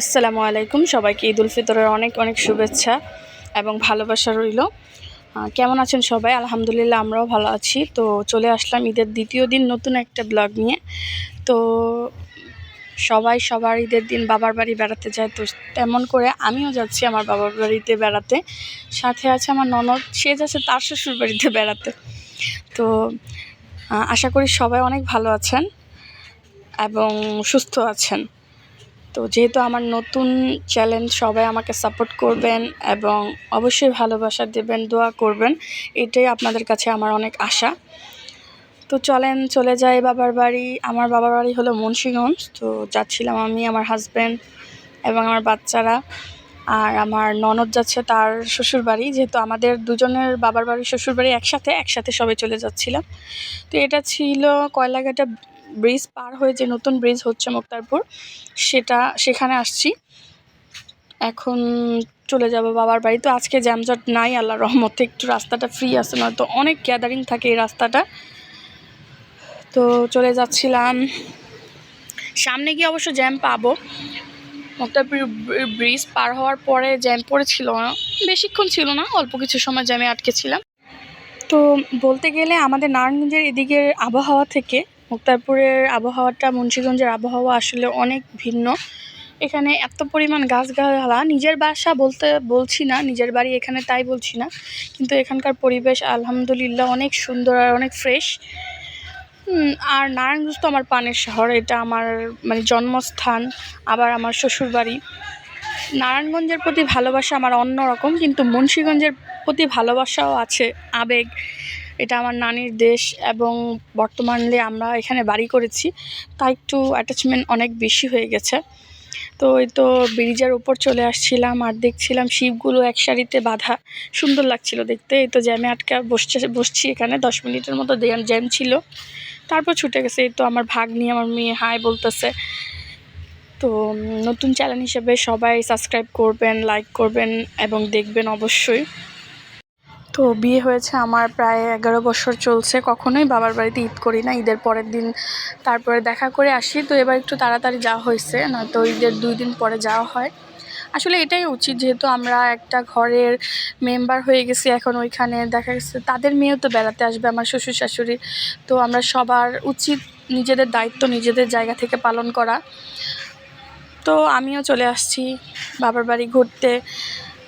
আসসালামু আলাইকুম। সবাইকে ঈদ উল ফিতরের অনেক অনেক শুভেচ্ছা এবং ভালোবাসা রইল। কেমন আছেন সবাই? আলহামদুলিল্লাহ আমরাও ভালো আছি। তো চলে আসলাম ঈদের দ্বিতীয় দিন নতুন একটা ব্লগ নিয়ে। তো সবাই সবার ঈদের দিন বাবার বাড়ি বেড়াতে যায়, তো তেমন করে আমিও যাচ্ছি আমার বাবার বাড়িতে বেড়াতে। সাথে আছে আমার ননদ, সে যাচ্ছে তার শ্বশুর বাড়িতে বেড়াতে। তো আশা করি সবাই অনেক ভালো আছেন এবং সুস্থ আছেন। তো যেহেতু আমার নতুন চ্যালেঞ্জ, সবাই আমাকে সাপোর্ট করবেন এবং অবশ্যই ভালোবাসা দেবেন, দোয়া করবেন, এটাই আপনাদের কাছে আমার অনেক আশা। তো চলেন চলে যাই বাবার বাড়ি। আমার বাবার বাড়ি হলো মুন্সিগঞ্জ। তো যাচ্ছিলাম আমি, আমার হাজব্যান্ড এবং আমার বাচ্চারা, আর আমার ননদ যাচ্ছে তার শ্বশুর বাড়ি। যেহেতু আমাদের দুজনের বাবার বাড়ি শ্বশুর বাড়ি একসাথে সবাই চলে যাচ্ছিলাম। তো এটা ছিল কয়লাঘাটা ব্রিজ পার হয়ে যে নতুন ব্রিজ হচ্ছে মুক্তারপুর, সেখানে আসছি। এখন চলে যাব বাবার বাড়ি। তো আজকে জ্যামজট নাই আল্লাহর রহমতে, একটু রাস্তাটা ফ্রি আছে, না তো অনেক গ্যাদারিং থাকে এই রাস্তাটা। তো চলে যাচ্ছিলাম। সামনে গিয়ে অবশ্য জ্যাম পাবো। মুক্তারপুর ব্রিজ পার হওয়ার পরে জ্যাম পড়েছিল না, বেশিক্ষণ ছিল না, অল্প কিছু সময় জ্যামে আটকেছিলাম। তো বলতে গেলে আমাদের নারায়ণগঞ্জের এদিকের আবহাওয়া থেকে মুক্তারপুরের আবহাওয়াটা, মুন্সিগঞ্জের আবহাওয়া আসলে অনেক ভিন্ন। এখানে এত পরিমাণ গাছগাছালা, নিজের বাসা বলছি না, নিজের বাড়ি এখানে তাই বলছি না, কিন্তু এখানকার পরিবেশ আলহামদুলিল্লাহ অনেক সুন্দর আর অনেক ফ্রেশ। আর নারায়ণগঞ্জ তো আমার প্রাণের শহর, এটা আমার মানে জন্মস্থান, আবার আমার শ্বশুরবাড়ি। নারায়ণগঞ্জের প্রতি ভালোবাসা আমার অন্যরকম, কিন্তু মুন্সিগঞ্জের প্রতি ভালোবাসাও আছে, আবেগ। এটা আমার নানির দেশ এবং বর্তমানে আমরা এখানে বাড়ি করেছি, তাই একটু অ্যাটাচমেন্ট অনেক বেশি হয়ে গেছে। তো এই তো ব্রিজের উপর চলে আসছিলাম আর দেখছিলাম শিপগুলো এক সারিতে বাঁধা, সুন্দর লাগছিল দেখতে। এই তো জ্যামে আটকা বসছি এখানে, 10 মিনিটের মতো জ্যাম ছিল, তারপর ছুটে গেছে। এই তো আমার ভাগ্নি, আমার মেয়ে হাই বলতেছে। তো নতুন চ্যানেল হিসেবে সবাই সাবস্ক্রাইব করবেন, লাইক করবেন এবং দেখবেন অবশ্যই। তো বিয়ে হয়েছে আমার প্রায় 11 বছর চলছে, কখনোই বাবার বাড়িতে ঈদ করি না। ঈদের পরের দিন তারপরে দেখা করে আসি। তো এবার একটু তাড়াতাড়ি যাওয়া হয়েছে, নয়তো ঈদের 2 দিন পরে যাওয়া হয়। আসলে এটাই উচিত, যেহেতু আমরা একটা ঘরের মেম্বার হয়ে গেছি এখন। ওইখানে দেখা গেছে তাদের মেয়েও তো বেড়াতে আসবে, আমার শ্বশুর শাশুড়ি। তো আমরা সবার উচিত নিজেদের দায়িত্ব নিজেদের জায়গা থেকে পালন করা। তো আমিও চলে আসছি বাবার বাড়ি ঘুরতে।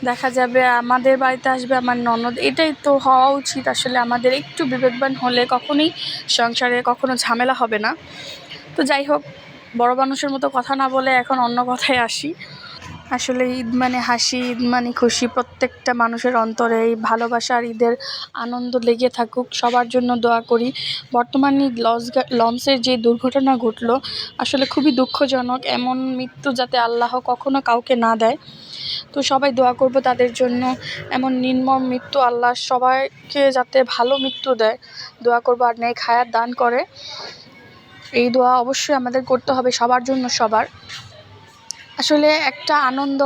দেখা যাবে আমাদের বাড়িতে আসবে আমার ননদ, এটাই তো হওয়া উচিত। আসলে আমাদের একটু বিবেকবান হলে কখনোই সংসারে কখনো ঝামেলা হবে না। তো যাই হোক, বড় মানুষের মতো কথা না বলে এখন অন্য কথায় আসি। আসলে ঈদ মানে হাসি, ঈদ মানে খুশি। প্রত্যেকটা মানুষের অন্তরে এই ভালোবাসার ঈদের আনন্দ লেগে থাকুক, সবার জন্য দোয়া করি। বর্তমানে লঞ্চের যে দুর্ঘটনা ঘটলো, আসলে খুবই দুঃখজনক। এমন মৃত্যু যাতে আল্লাহ কখনো কাউকে না দেয়। তো সবাই দোয়া করব তাদের জন্য, এমন নির্মম মৃত্যু আল্লাহ সবাইকে যাতে ভালো মৃত্যু দেয়, দোয়া করব। আর নেক হায়াত দান করে, এই দোয়া অবশ্যই আমাদের করতে হবে সবার জন্য, সবার। আসলে একটা আনন্দ,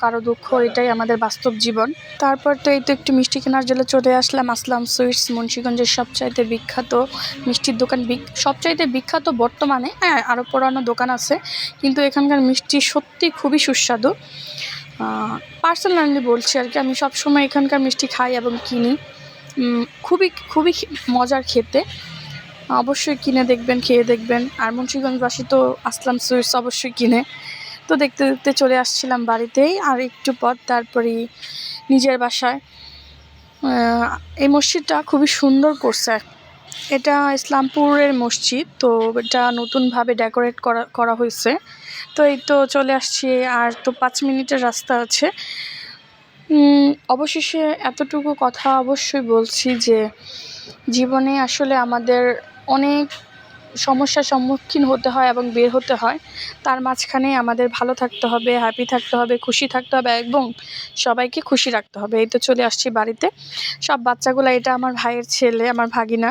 কারো দুঃখ, এটাই আমাদের বাস্তব জীবন। তারপর তো এই তো একটু মিষ্টি কেনার জন্য চলে আসলাম আসলাম সুইটস, মুন্সিগঞ্জের সবচাইতে বিখ্যাত মিষ্টির দোকান। সবচাইতে বিখ্যাত বর্তমানে, হ্যাঁ আরও পুরানো দোকান আছে, কিন্তু এখানকার মিষ্টি সত্যি খুবই সুস্বাদু। পার্সোনালি বলছি আর কি, আমি সবসময় এখানকার মিষ্টি খাই এবং কিনি। খুবই খুবই মজার খেতে, অবশ্যই কিনে দেখবেন, খেয়ে দেখবেন। আর মুন্সিগঞ্জবাসী তো আসলাম সুইটস অবশ্যই কিনে। তো দেখতে দেখতে চলে আসছিলাম বাড়িতেই, আর একটু পর তারপরেই নিজের বাসায়। এই মসজিদটা খুবই সুন্দর করছে, এটা ইসলামপুরের মসজিদ। তো এটা নতুনভাবে ডেকোরেট করা হয়েছে। তো এই তো চলে আসছি, আর তো 5 মিনিটের রাস্তা আছে। অবশেষে এতটুকু কথা অবশ্যই বলছি যে জীবনে আসলে আমাদের অনেক সমস্যার সম্মুখীন হতে হয় এবং বের হতে হয়। তার মাঝখানে আমাদের ভালো থাকতে হবে, হ্যাপি থাকতে হবে, খুশি থাকতে হবে এবং সবাইকে খুশি রাখতে হবে। এই তো চলে আসছি বাড়িতে। সব বাচ্চাগুলো, এটা আমার ভাইয়ের ছেলে, আমার ভাগিনা,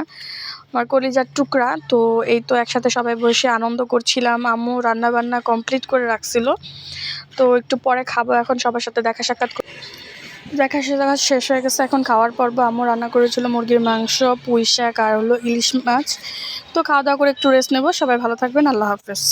আমার কলিজার টুকরা। তো এই তো একসাথে সবাই বসে আনন্দ করছিলাম। আম্মু রান্নাবান্না কমপ্লিট করে রাখছিল, তো একটু পরে খাবো। এখন সবার সাথে দেখা সাক্ষাৎ শেষ হয়ে গেছে, এখন খাওয়ার পর্ব। আম্মু রান্না করেছিল মুরগির মাংস, পুঁই শাক আর হলো ইলিশ মাছ। তো খাওয়া দাওয়া করে একটু রেস্ট নেব। সবাই ভালো থাকবেন, আল্লাহ হাফেজ।